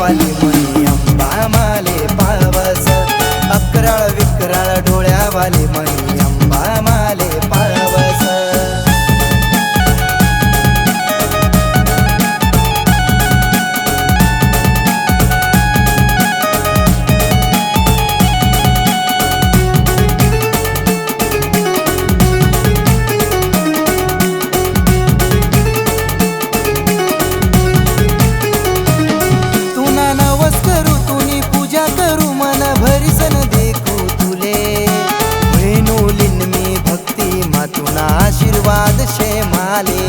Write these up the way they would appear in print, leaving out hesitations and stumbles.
डोळ्यावाली मणी अंबा माले पावस, अकराळ विकराळ डोळ्यावाली मणी अंबा माले पावस. आशीर्वाद शेमाले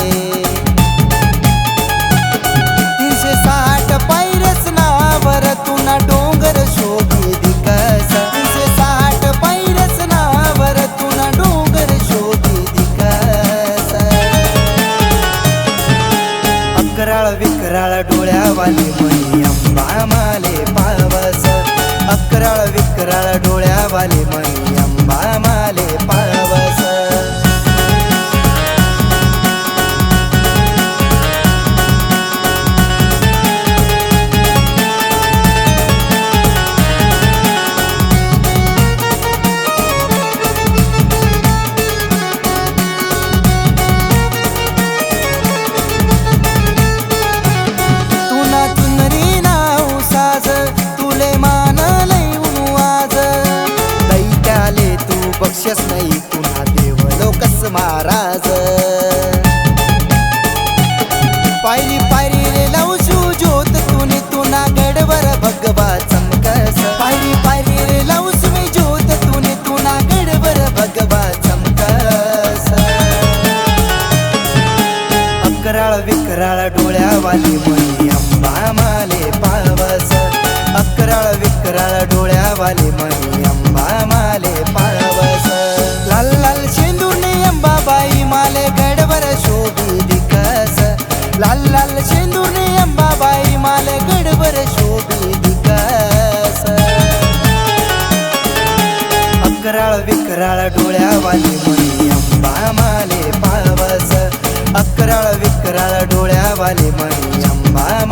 360 पायरस नावर तुना डोंगर शोभी दिकस, 360 पायरस नावर तुना डोंगर शोभी दिकस. अकराळ विकराळ डोळ्यावाली मणी अंबा माले पावस, अकराळ विकराळ डोळ्यावाली मणी अंबा माले पावस. बक्षस नाही तुना देव लोकस महाराज, पायरी पायरी रे लावशू ज्योत तुनी तुना गडवर भगवा चमकस, पायरी पायरी रे लावशू मी ज्योत तुनी तुना गडवर भगवा चमकस. अकराळ विकराळ डोळ्यावाली मणी अंबा माले पावस, अकराळ विकराळ डोळ्यावाली मणी अंबा माले पावस. लाल लाल शेंदूरने अंबाबाई माले गडवर शोभी दिकस, लाल लाल शेंदूरने अंबाबाई माले गडवर शोभी दिकस. अकराळ विकराळ डोळ्यावाली मणी अंबा माले पावस, अकराळ विकराळ डोळ्यावाली मणी अंबा